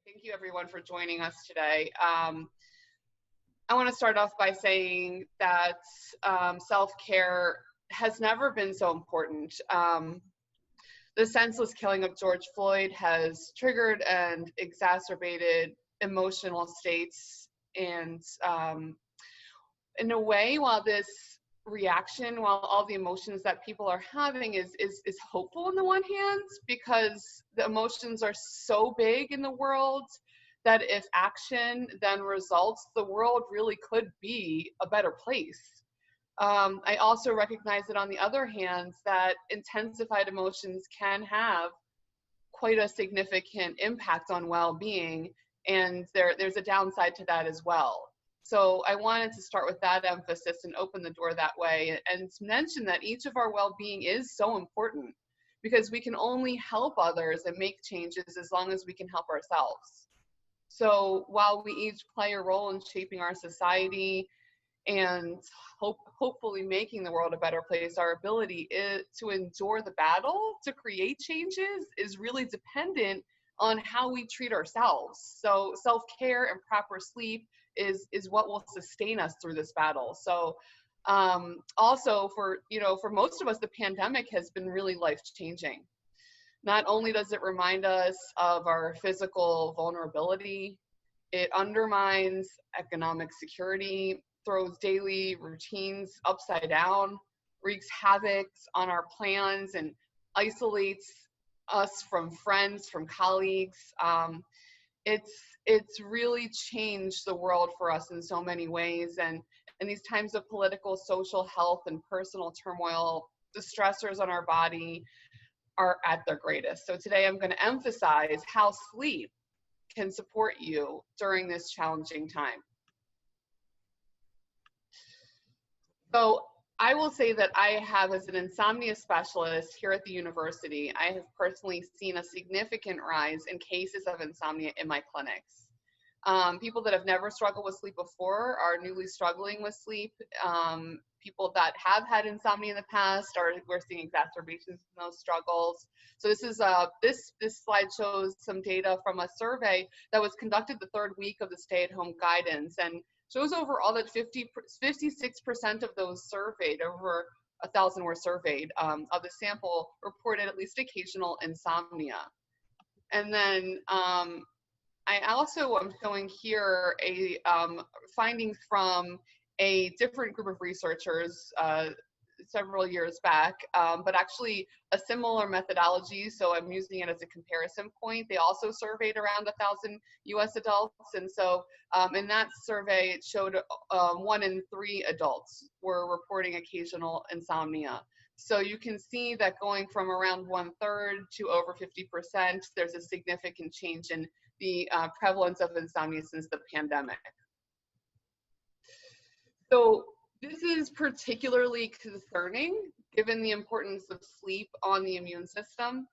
Thank you everyone for joining us today. I want to start off by saying that self-care has never been so important. The senseless killing of George Floyd has triggered and exacerbated emotional states. And in a way, while all the emotions that people are having is hopeful on the one hand, because the emotions are so big in the world that if action then results, the world really could be a better place. I also recognize that on the other hand, that intensified emotions can have quite a significant impact on well-being, and there's a downside to that as well. So I wanted to start with that emphasis and open the door that way, and to mention that each of our well-being is so important, because we can only help others and make changes as long as we can help ourselves. So while we each play a role in shaping our society and hopefully making the world a better place, our ability to endure the battle to create changes is really dependent on how we treat ourselves. So self-care and proper sleep is what will sustain us through this battle. So also for most of us, the pandemic has been really life-changing. Not only does it remind us of our physical vulnerability, it undermines economic security, throws daily routines upside down, wreaks havoc on our plans, and isolates us from friends, from colleagues. It's really changed the world for us in so many ways. And in these times of political, social, health, and personal turmoil, the stressors on our body are at their greatest. So today I'm going to emphasize how sleep can support you during this challenging time. So I will say that I have, as an insomnia specialist here at the university, I have personally seen a significant rise in cases of insomnia in my clinics. People that have never struggled with sleep before are newly struggling with sleep. People that have had insomnia in the past we're seeing exacerbations in those struggles. So this slide shows some data from a survey that was conducted the third week of the stay-at-home guidance, and shows overall that 56% of those surveyed, over 1,000 were surveyed, of the sample reported at least occasional insomnia. And then I also am showing here a findings from a different group of researchers several years back, but actually a similar methodology. So I'm using it as a comparison point. They also surveyed around 1,000 US adults. And so in that survey, it showed 1 in 3 adults were reporting occasional insomnia. So you can see that going from around 1/3 to over 50%, there's a significant change in the prevalence of insomnia since the pandemic. So this is particularly concerning given the importance of sleep on the immune system.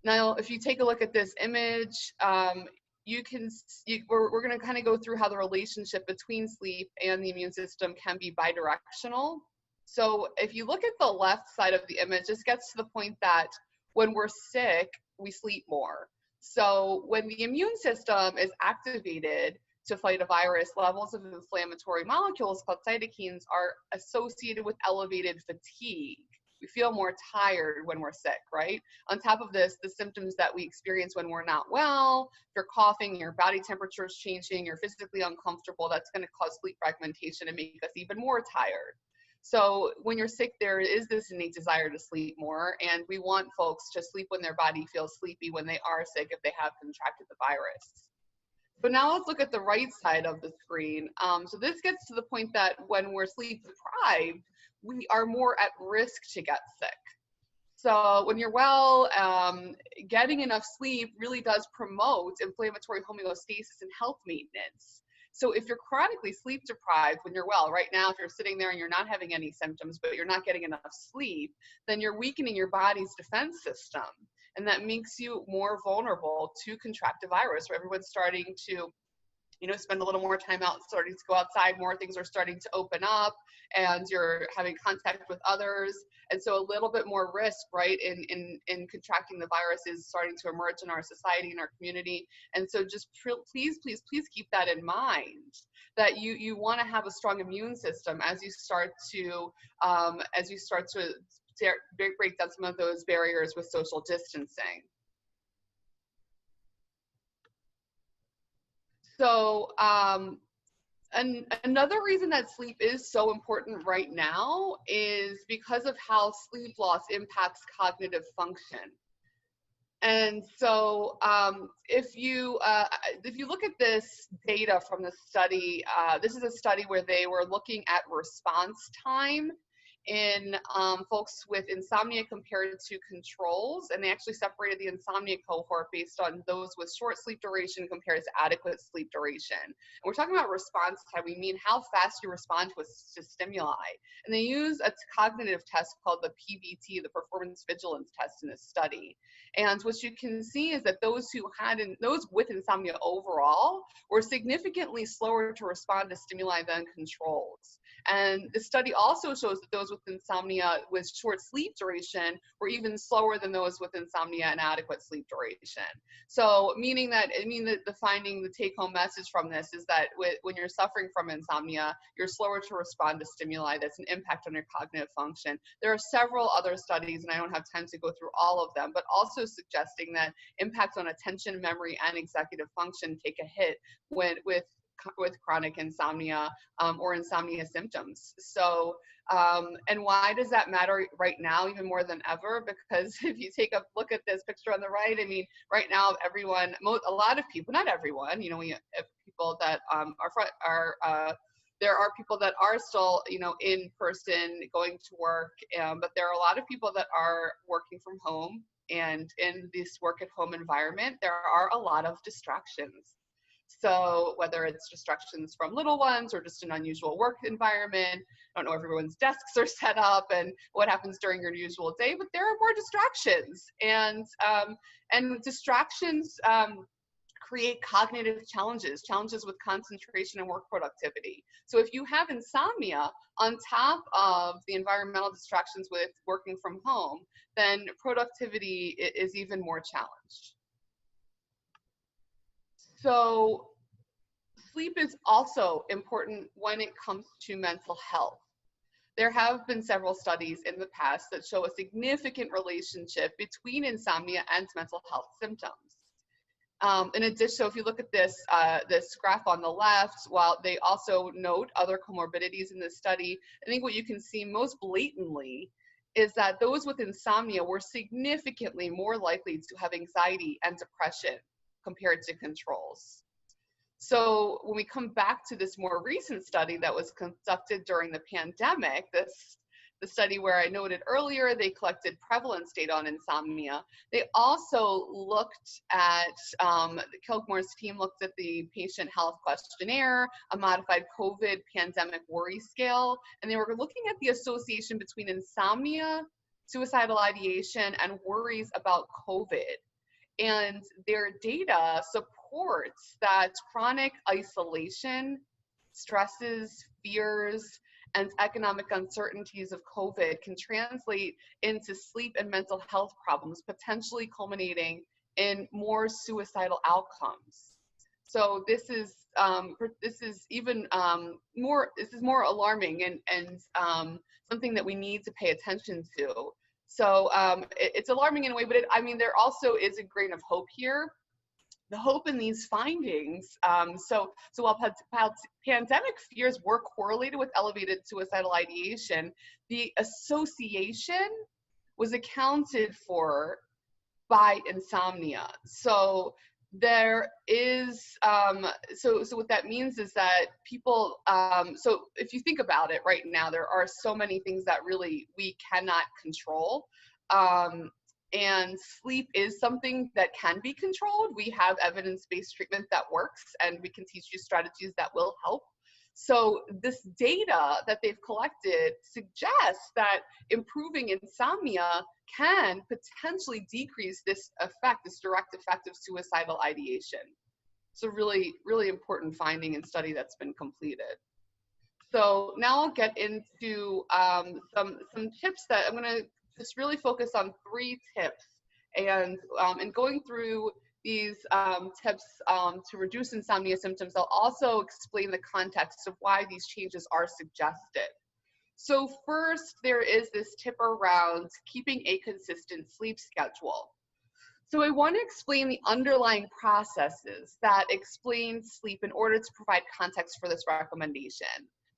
Now, if you take a look at this image, we're going to kind of go through how the relationship between sleep and the immune system can be bidirectional. So if you look at the left side of the image, this gets to the point that when we're sick, we sleep more. So when the immune system is activated to fight a virus, levels of inflammatory molecules called cytokines are associated with elevated fatigue. We feel more tired when we're sick, right? On top of this, the symptoms that we experience when we're not well, if you're coughing, your body temperature is changing, you're physically uncomfortable, that's going to cause sleep fragmentation and make us even more tired. So when you're sick, there is this innate desire to sleep more, and we want folks to sleep when their body feels sleepy when they are sick if they have contracted the virus. But now let's look at the right side of the screen. So this gets to the point that when we're sleep deprived, we are more at risk to get sick. So when you're well, getting enough sleep really does promote inflammatory homeostasis and health maintenance. So if you're chronically sleep deprived when you're well, right now, if you're sitting there and you're not having any symptoms, but you're not getting enough sleep, then you're weakening your body's defense system. And that makes you more vulnerable to contract a virus. So everyone's starting to spend a little more time out, starting to go outside, more things are starting to open up, and you're having contact with others. And so a little bit more risk, right, in contracting the virus is starting to emerge in our society, in our community. And so just please, please, please keep that in mind, that you want to have a strong immune system as you start to break down some of those barriers with social distancing. So and another reason that sleep is so important right now is because of how sleep loss impacts cognitive function. And so if you look at this data from the study, this is a study where they were looking at response time in folks with insomnia compared to controls, and they actually separated the insomnia cohort based on those with short sleep duration compared to adequate sleep duration. And we're talking about response time. We mean how fast you respond to stimuli. And they use a cognitive test called the PVT, the Performance Vigilance Test, in this study. And what you can see is that those with insomnia overall were significantly slower to respond to stimuli than controls. And the study also shows that those with insomnia with short sleep duration were even slower than those with insomnia and adequate sleep duration. So the take-home message from this is that when you're suffering from insomnia, you're slower to respond to stimuli. That's an impact on your cognitive function. There are several other studies, and I don't have time to go through all of them, but also suggesting that impacts on attention, memory, and executive function take a hit with chronic insomnia or insomnia symptoms. So, and why does that matter right now even more than ever? Because if you take a look at this picture on the right, I mean, right now, a lot of people, not everyone, we have people that there are people that are still, in person going to work, but there are a lot of people that are working from home. And in this work at home environment, there are a lot of distractions. So whether it's distractions from little ones or just an unusual work environment, I don't know if everyone's desks are set up and what happens during your usual day, but there are more distractions. And distractions create cognitive challenges with concentration and work productivity. So if you have insomnia on top of the environmental distractions with working from home, then productivity is even more challenged. So sleep is also important when it comes to mental health. There have been several studies in the past that show a significant relationship between insomnia and mental health symptoms. In addition, so if you look at this graph on the left, while they also note other comorbidities in this study, I think what you can see most blatantly is that those with insomnia were significantly more likely to have anxiety and depression compared to controls. So when we come back to this more recent study that was conducted during the pandemic, the study where I noted earlier, they collected prevalence data on insomnia. They also looked at, Kilgore's team looked at the patient health questionnaire, a modified COVID pandemic worry scale, and they were looking at the association between insomnia, suicidal ideation, and worries about COVID. And their data supports that chronic isolation, stresses, fears, and economic uncertainties of COVID can translate into sleep and mental health problems, potentially culminating in more suicidal outcomes. So this is more alarming and something that we need to pay attention to. So it's alarming in a way, but there also is a grain of hope here. The hope in these findings, so while pandemic fears were correlated with elevated suicidal ideation, the association was accounted for by insomnia. So there is, so what that means is that people, so if you think about it right now, there are so many things that really we cannot control. And sleep is something that can be controlled. We have evidence-based treatment that works, and we can teach you strategies that will help. So this data that they've collected suggests that improving insomnia can potentially decrease this effect, this direct effect of suicidal ideation. It's a really, really important finding and study that's been completed. So now I'll get into some tips that I'm going to just really focus on 3 tips, and going through these tips to reduce insomnia symptoms, I'll also explain the context of why these changes are suggested. So first, there is this tip around keeping a consistent sleep schedule. So I want to explain the underlying processes that explain sleep in order to provide context for this recommendation.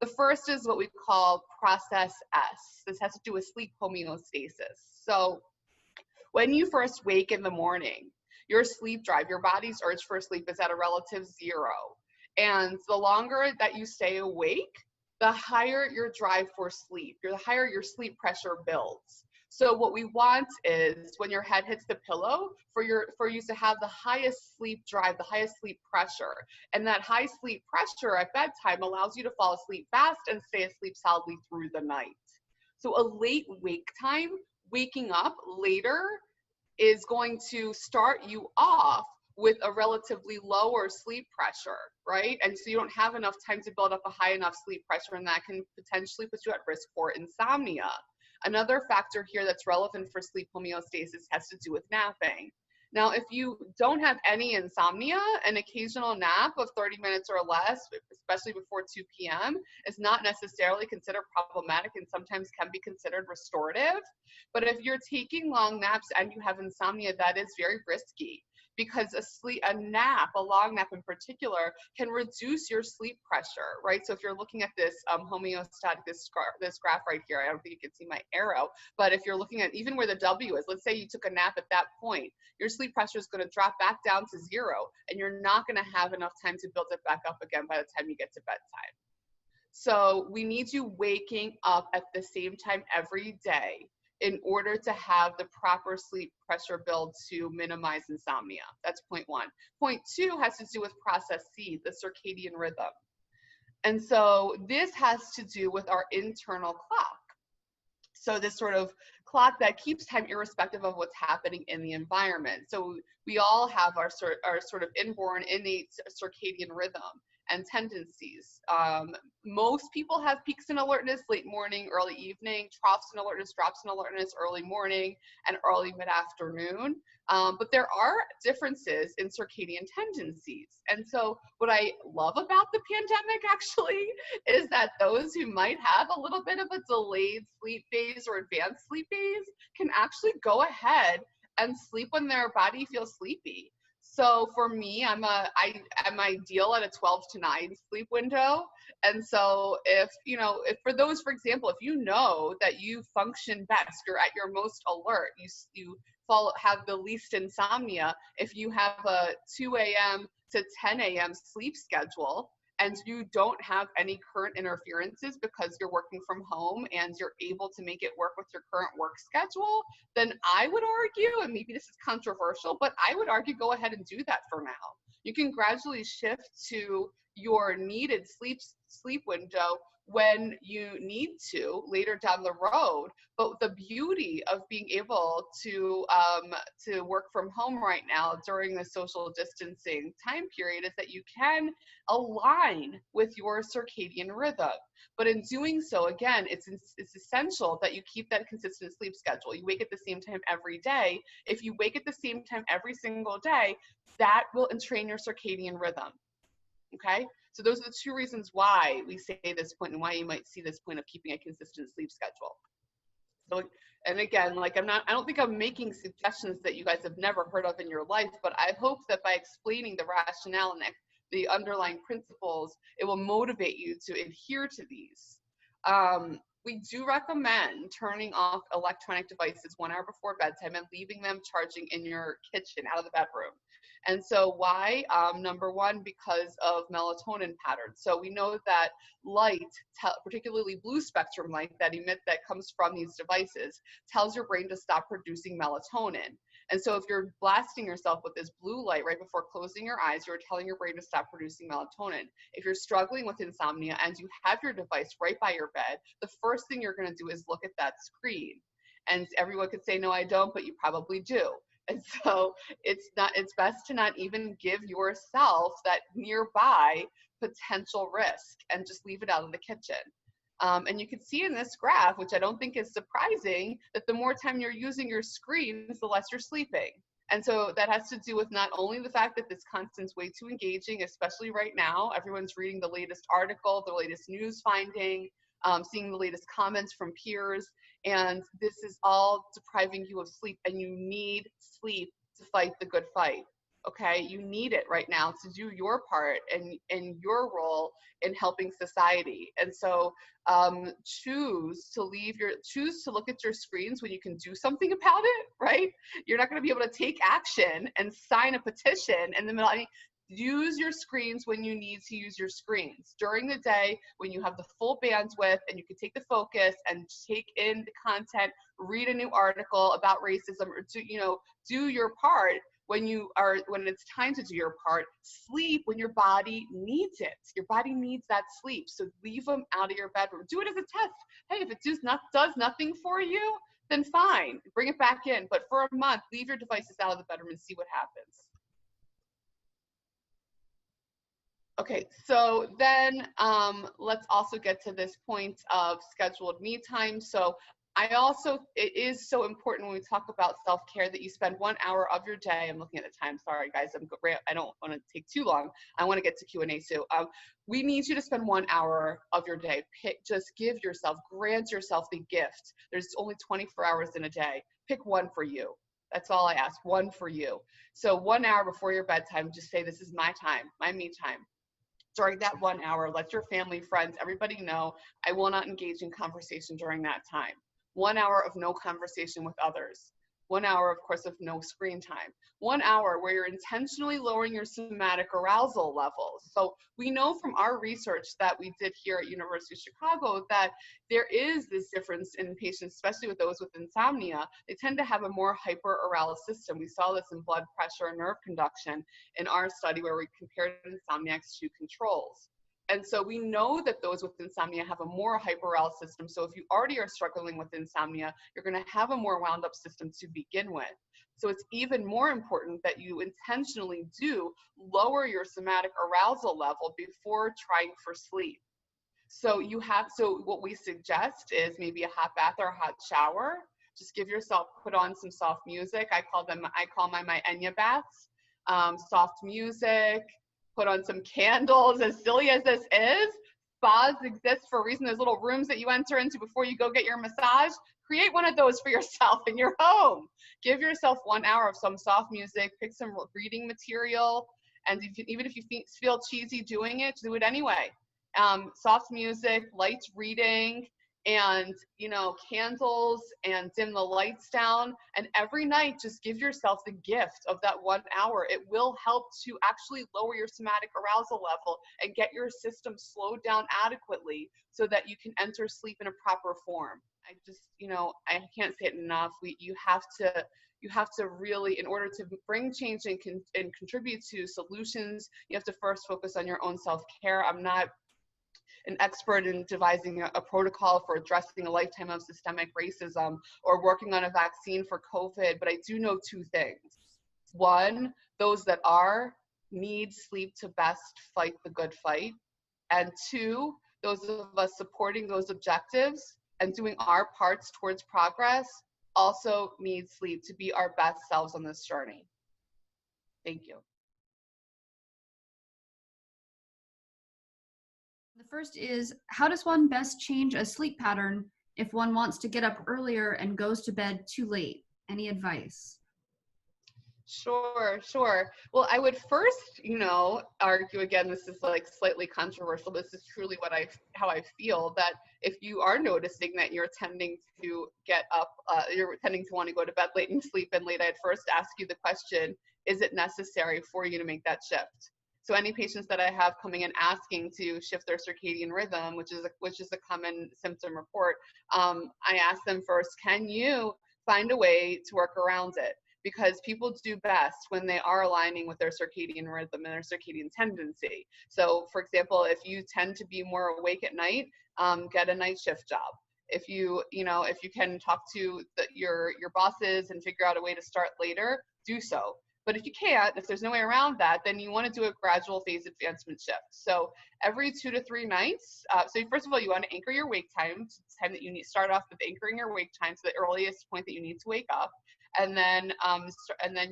The first is what we call process S. This has to do with sleep homeostasis. So when you first wake in the morning, your sleep drive, your body's urge for sleep is at a relative 0. And the longer that you stay awake, the higher your drive for sleep, the higher your sleep pressure builds. So what we want is when your head hits the pillow for you to have the highest sleep drive, the highest sleep pressure. And that high sleep pressure at bedtime allows you to fall asleep fast and stay asleep solidly through the night. So a late wake time, waking up later, is going to start you off with a relatively lower sleep pressure, right? And so you don't have enough time to build up a high enough sleep pressure, and that can potentially put you at risk for insomnia. Another factor here that's relevant for sleep homeostasis has to do with napping. Now, if you don't have any insomnia, an occasional nap of 30 minutes or less, especially before 2 p.m., is not necessarily considered problematic and sometimes can be considered restorative. But if you're taking long naps and you have insomnia, that is very risky, because a nap, a long nap in particular, can reduce your sleep pressure, right? So if you're looking at this homeostatic, this graph right here, I don't think you can see my arrow, but if you're looking at even where the W is, let's say you took a nap at that point, your sleep pressure is going to drop back down to 0, and you're not going to have enough time to build it back up again by the time you get to bedtime. So we need you waking up at the same time every day in order to have the proper sleep pressure build to minimize insomnia. That's point 1. Point 2 has to do with process C, the circadian rhythm. And so this has to do with our internal clock. So this sort of clock that keeps time irrespective of what's happening in the environment. So we all have our sort of inborn, innate circadian rhythm and tendencies. Most people have peaks in alertness late morning, early evening, troughs in alertness, drops in alertness early morning and early mid-afternoon. But there are differences in circadian tendencies. And so what I love about the pandemic actually is that those who might have a little bit of a delayed sleep phase or advanced sleep phase can actually go ahead and sleep when their body feels sleepy. So for me, I'm ideal at a 12 to 9 sleep window. And so if for those, for example, if you know that you function best, you're at your most alert, you have the least insomnia, if you have a 2 a.m. to 10 a.m. sleep schedule, and you don't have any current interferences because you're working from home and you're able to make it work with your current work schedule, then I would argue, and maybe this is controversial, but I would argue go ahead and do that for now. You can gradually shift to your needed sleep window when you need to later down the road. But the beauty of being able to work from home right now during the social distancing time period is that you can align with your circadian rhythm. But in doing so, again, it's essential that you keep that consistent sleep schedule. You wake at the same time every day. If you wake at the same time every single day, that will entrain your circadian rhythm. Okay? So those are the 2 reasons why we say this point and why you might see this point of keeping a consistent sleep schedule. So, and again, I don't think I'm making suggestions that you guys have never heard of in your life, but I hope that by explaining the rationale and the underlying principles, it will motivate you to adhere to these. We do recommend turning off electronic devices 1 hour before bedtime and leaving them charging in your kitchen, out of the bedroom. And so why? Number 1, because of melatonin patterns. So we know that light, particularly blue spectrum light that comes from these devices, tells your brain to stop producing melatonin. And so if you're blasting yourself with this blue light right before closing your eyes, you're telling your brain to stop producing melatonin. If you're struggling with insomnia and you have your device right by your bed, the first thing you're going to do is look at that screen. And everyone could say, no, I don't, but you probably do. And so it's best to not even give yourself that nearby potential risk and just leave it out of the kitchen. And you can see in this graph, which I don't think is surprising, that the more time you're using your screens, the less you're sleeping. And so that has to do with not only the fact that this content's way too engaging, especially right now. Everyone's reading the latest article, the latest news finding, seeing the latest comments from peers, and this is all depriving you of sleep, and you need sleep to fight the good fight. Okay, you need it right now to do your part and your role in helping society. And so choose to look at your screens when you can do something about it, right? You're not going to be able to take action and sign a petition in the middle. I mean, use your screens when you need to use your screens. During the day, when you have the full bandwidth and you can take the focus and take in the content, read a new article about racism, or do your part. When it's time to do your part, sleep when your body needs it. Your body needs that sleep. So leave them out of your bedroom. Do it as a test. Hey, if it does nothing for you, then fine, bring it back in. But for a month, leave your devices out of the bedroom and see what happens. Okay, so then let's also get to this point of scheduled me time. So it is so important when we talk about self-care that you spend 1 hour of your day. I'm looking at the time, sorry guys, I don't want to take too long. I want to get to Q&A too. We need you to spend 1 hour of your day. Grant yourself the gift. There's only 24 hours in a day. Pick one for you. That's all I ask, one for you. So 1 hour before your bedtime, just say, this is my time, my me time. During that 1 hour, let your family, friends, everybody know I will not engage in conversation during that time. 1 hour of no conversation with others. 1 hour, of course, of no screen time. 1 hour where you're intentionally lowering your somatic arousal levels. So we know from our research that we did here at University of Chicago that there is this difference in patients, especially with those with insomnia. They tend to have a more hyper-aroused system. We saw this in blood pressure and nerve conduction in our study where we compared insomniacs to controls. And so we know that those with insomnia have a more hyper-aroused system. So if you already are struggling with insomnia, you're going to have a more wound up system to begin with. So it's even more important that you intentionally do lower your somatic arousal level before trying for sleep. So what we suggest is maybe a hot bath or a hot shower. Just put on some soft music. I call my Enya baths. Soft music. Put on some candles. As silly as this is, spas exist for a reason. There's little rooms that you enter into before you go get your massage. Create one of those for yourself in your home. Give yourself 1 hour of some soft music, pick some reading material, and even if you feel cheesy doing it, do it anyway. Soft music, light reading, and candles, and dim the lights down, and every night just give yourself the gift of that 1 hour. It will help to actually lower your somatic arousal level and get your system slowed down adequately so that you can enter sleep in a proper form. I can't say it enough. You have to really, in order to bring change and contribute to solutions, you have to first focus on your own self-care. I'm not an expert in devising a protocol for addressing a lifetime of systemic racism or working on a vaccine for COVID, but I do know two things. One, those that need sleep to best fight the good fight. And two, those of us supporting those objectives and doing our parts towards progress also need sleep to be our best selves on this journey. Thank you. The first is, how does one best change a sleep pattern if one wants to get up earlier and goes to bed too late? Any advice? Sure. Well, I would first, argue, again, this is like slightly controversial. This is truly how I feel, that if you are noticing that you're tending to get up, you're tending to want to go to bed late and sleep in late, I'd first ask you the question, is it necessary for you to make that shift? So any patients that I have coming in asking to shift their circadian rhythm, which is a common symptom report, I ask them first, can you find a way to work around it? Because people do best when they are aligning with their circadian rhythm and their circadian tendency. So for example, if you tend to be more awake at night, get a night shift job. If you can talk to your bosses and figure out a way to start later, do so. But if you can't, if there's no way around that, then you want to do a gradual phase advancement shift. So every 2 to 3 nights. So first of all, you want to anchor your wake time to the time that you need. Start off with anchoring your wake time to the earliest point that you need to wake up, and then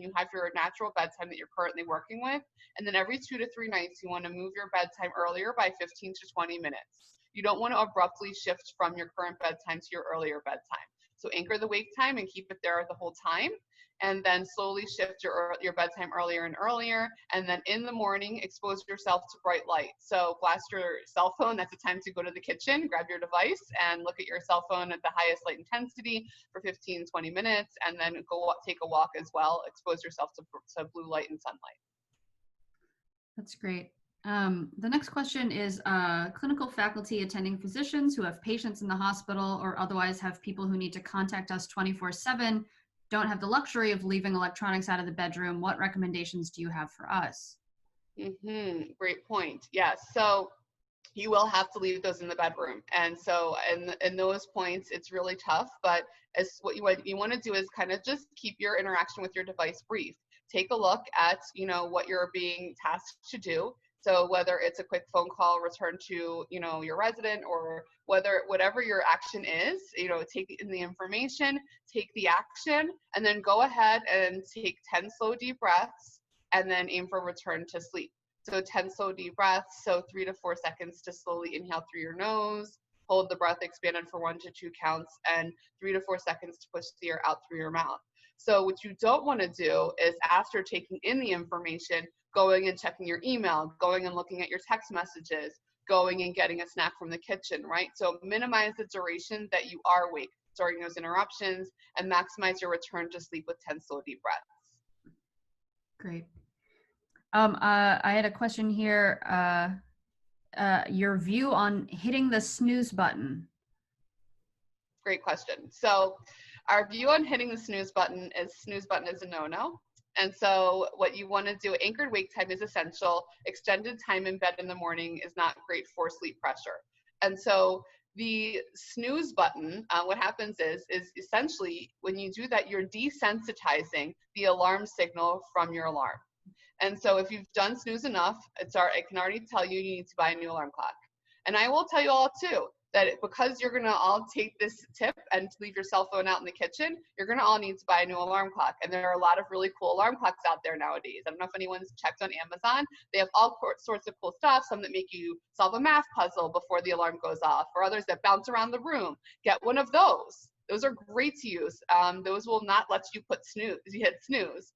you have your natural bedtime that you're currently working with. And then every 2 to 3 nights, you want to move your bedtime earlier by 15 to 20 minutes. You don't want to abruptly shift from your current bedtime to your earlier bedtime. So anchor the wake time and keep it there the whole time, and then slowly shift your bedtime earlier and earlier. And then in the morning, expose yourself to bright light. So blast your cell phone. That's the time to go to the kitchen, grab your device, and look at your cell phone at the highest light intensity for 15, 20 minutes, and then go take a walk as well. Expose yourself to blue light and sunlight. That's great. The next question is clinical faculty attending physicians who have patients in the hospital or otherwise have people who need to contact us 24/7 don't have the luxury of leaving electronics out of the bedroom. What recommendations do you have for us? Great point. Yes. So you will have to leave those in the bedroom. And so in those points, it's really tough, but what you want to do is kind of just keep your interaction with your device brief. Take a look at, what you're being tasked to do. So whether it's a quick phone call, return to, your resident, or whatever your action is, take in the information, take the action, and then go ahead and take 10 slow deep breaths, and then aim for return to sleep. So 10 slow deep breaths, so 3 to 4 seconds to slowly inhale through your nose, hold the breath expanded for 1 to 2 counts, and 3 to 4 seconds to push the air out through your mouth. So what you don't want to do is, after taking in the information, going and checking your email, going and looking at your text messages, going and getting a snack from the kitchen, right? So minimize the duration that you are awake during those interruptions, and maximize your return to sleep with 10 slow deep breaths. Great. I had a question here. Your view on hitting the snooze button. Great question. So our view on hitting the snooze button is a no-no. And so what you want to do, anchored wake time is essential. Extended time in bed in the morning is not great for sleep pressure. And so the snooze button, what happens is essentially when you do that, you're desensitizing the alarm signal from your alarm. And so if you've done snooze enough, I can already tell you need to buy a new alarm clock. And I will tell you all too, that because you're going to all take this tip and leave your cell phone out in the kitchen, you're going to all need to buy a new alarm clock. And there are a lot of really cool alarm clocks out there nowadays. I don't know if anyone's checked on Amazon. They have all sorts of cool stuff, some that make you solve a math puzzle before the alarm goes off, or others that bounce around the room. Get one of those. Those are great to use. Those will not let you hit snooze.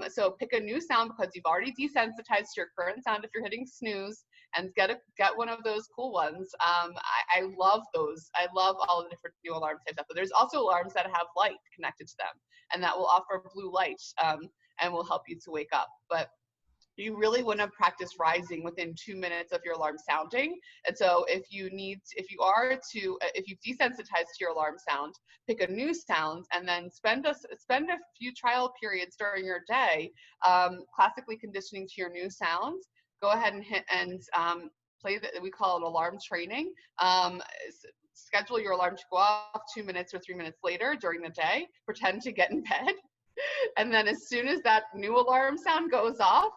So pick a new sound, because you've already desensitized to your current sound if you're hitting snooze, and get one of those cool ones. I love those. I love all the different new alarm types. But there's also alarms that have light connected to them, and that will offer blue light and will help you to wake up. But you really want to practice rising within 2 minutes of your alarm sounding. And so if you've desensitized to your alarm sound, pick a new sound, and then spend a few trial periods during your day classically conditioning to your new sounds. Go ahead and hit and play we call it alarm training. Schedule your alarm to go off 2 minutes or 3 minutes later during the day. Pretend to get in bed. And then as soon as that new alarm sound goes off,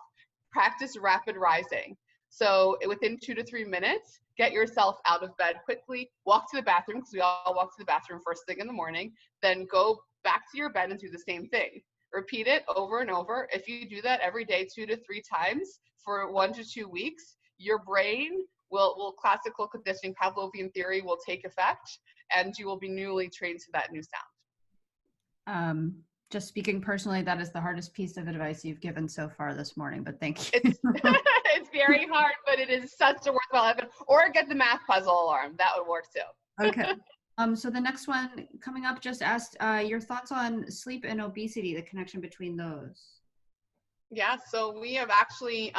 practice rapid rising. So within 2 to 3 minutes, get yourself out of bed quickly, walk to the bathroom, because we all walk to the bathroom first thing in the morning, then go back to your bed and do the same thing. Repeat it over and over. If you do that every day 2 to 3 times for 1 to 2 weeks, your brain will classical conditioning, Pavlovian theory will take effect, and you will be newly trained to that new sound. Just speaking personally, that is the hardest piece of advice you've given so far this morning, but thank you. It's very hard, but it is such a worthwhile effort. Or get the math puzzle alarm. That would work too. Okay. So the next one coming up just asked your thoughts on sleep and obesity, the connection between those. Yeah, so we have actually,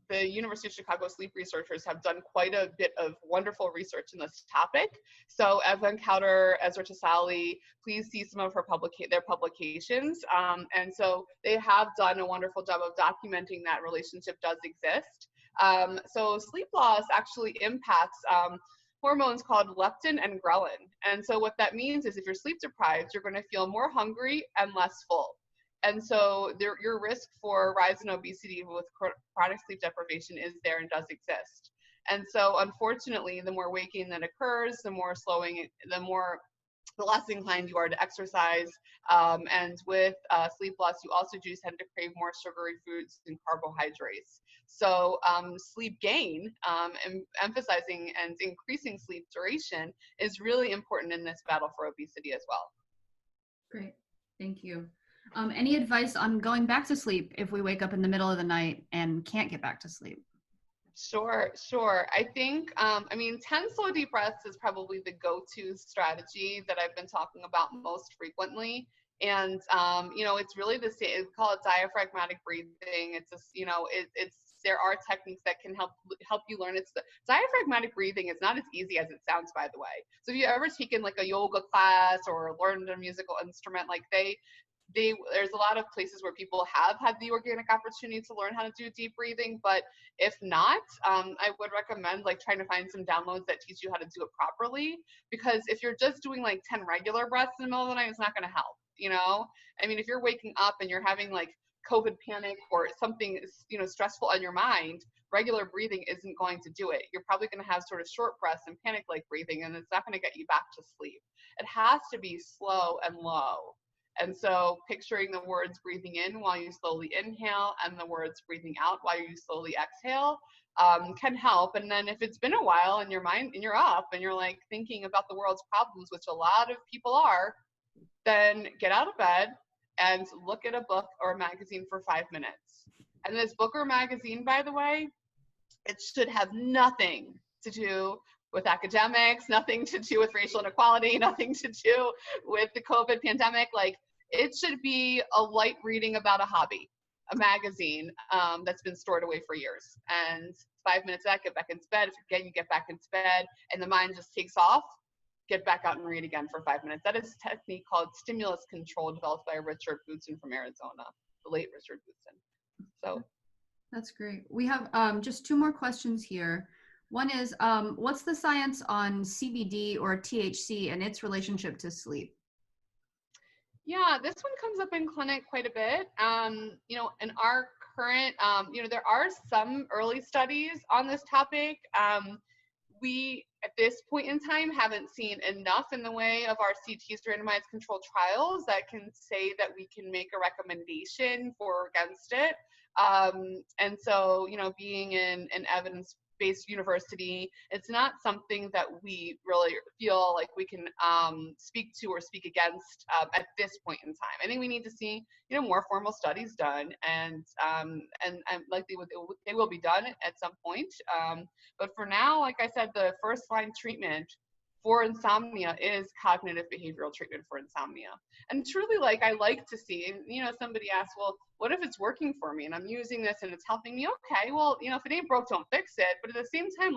the University of Chicago sleep researchers have done quite a bit of wonderful research in this topic. So Evan Cowder, Ezra Tassali, please see some of their publications. And so they have done a wonderful job of documenting that relationship does exist. So sleep loss actually impacts hormones called leptin and ghrelin. And so what that means is if you're sleep deprived, you're going to feel more hungry and less full. And so your risk for rise in obesity with chronic sleep deprivation is there and does exist. And so unfortunately, the more waking that occurs, the less inclined you are to exercise. And with sleep loss, you also do tend to crave more sugary foods and carbohydrates. So sleep gain, and emphasizing and increasing sleep duration is really important in this battle for obesity as well. Great, thank you. Any advice on going back to sleep if we wake up in the middle of the night and can't get back to sleep? Sure. I think, 10 slow deep breaths is probably the go-to strategy that I've been talking about most frequently. And, it's really the same, we call it diaphragmatic breathing. It's just, there are techniques that can help you learn. Diaphragmatic breathing is not as easy as it sounds, by the way. So if you've ever taken like a yoga class or learned a musical instrument, like there's a lot of places where people have had the organic opportunity to learn how to do deep breathing, but if not, I would recommend like trying to find some downloads that teach you how to do it properly, because if you're just doing like 10 regular breaths in the middle of the night, it's not going to help, if you're waking up and you're having like COVID panic or something, stressful on your mind, regular breathing isn't going to do it. You're probably going to have sort of short breaths and panic-like breathing, and it's not going to get you back to sleep. It has to be slow and low. And so picturing the words breathing in while you slowly inhale and the words breathing out while you slowly exhale can help. And then if it's been a while and you're up and you're like thinking about the world's problems, which a lot of people are, then get out of bed and look at a book or a magazine for 5 minutes. And this book or magazine, by the way, it should have nothing to do with academics, nothing to do with racial inequality, nothing to do with the COVID pandemic. Like, it should be a light reading about a hobby, a magazine that's been stored away for years. And 5 minutes of that, get back into bed. Again, you get back into bed and the mind just takes off, get back out and read again for 5 minutes. That is a technique called stimulus control, developed by Richard Bootson from Arizona, the late Richard Bootson. So that's great. We have just 2 more questions here. One is, what's the science on CBD or THC and its relationship to sleep? Yeah, this one comes up in clinic quite a bit. In our current, there are some early studies on this topic. We, at this point in time, haven't seen enough in the way of our CT's randomized controlled trials that can say that we can make a recommendation for or against it. And so, being in an evidence-based university, it's not something that we really feel like we can speak to or speak against at this point in time. I think we need to see, more formal studies done, and likely they will be done at some point. But for now, like I said, the first line treatment for insomnia is cognitive behavioral treatment for insomnia. And truly, I like to see, somebody asks, well, what if it's working for me and I'm using this and it's helping me? Okay, well, if it ain't broke, don't fix it. But at the same time,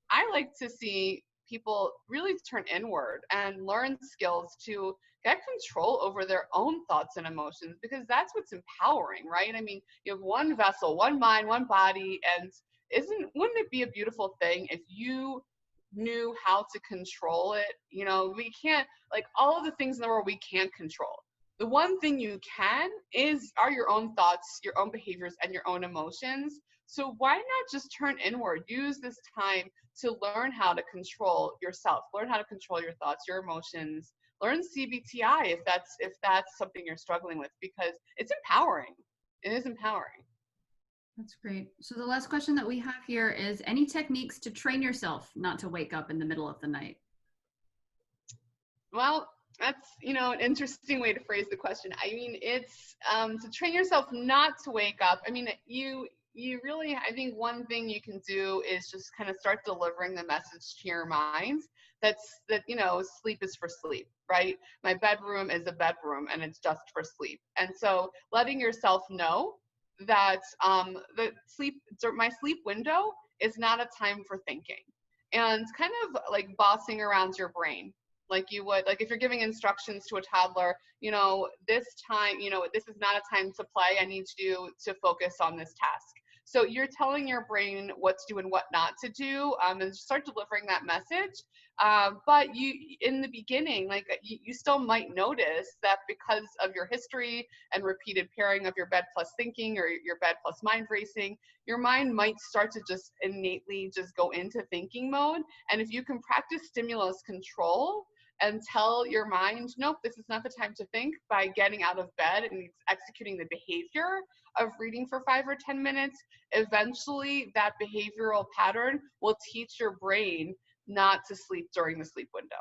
I like to see people really turn inward and learn skills to get control over their own thoughts and emotions, because that's what's empowering, right? I mean, you have one vessel, one mind, one body, and wouldn't it be a beautiful thing if you knew how to control it? We can't, all of the things in the world we can't control. The one thing you can are your own thoughts, your own behaviors, and your own emotions. So why not just turn inward? Use this time to learn how to control yourself, learn how to control your thoughts, your emotions, learn CBTI if that's something you're struggling with, because it's empowering. It is empowering. That's great. So the last question that we have here is, any techniques to train yourself not to wake up in the middle of the night? Well, that's, an interesting way to phrase the question. I mean, it's to train yourself not to wake up. I mean, you really, I think one thing you can do is just kind of start delivering the message to your mind that sleep is for sleep, right? My bedroom is a bedroom and it's just for sleep. And so letting yourself know that my sleep window is not a time for thinking, and kind of bossing around your brain like you would, if you're giving instructions to a toddler, this time, this is not a time to play. I need you to focus on this task. So you're telling your brain what to do and what not to do, and start delivering that message. But you, in the beginning, like you still might notice that because of your history and repeated pairing of your bed plus thinking or your bed plus mind racing, your mind might start to just innately just go into thinking mode. And if you can practice stimulus control and tell your mind, nope, this is not the time to think, by getting out of bed and executing the behavior of reading for 5 or 10 minutes, eventually that behavioral pattern will teach your brain not to sleep during the sleep window.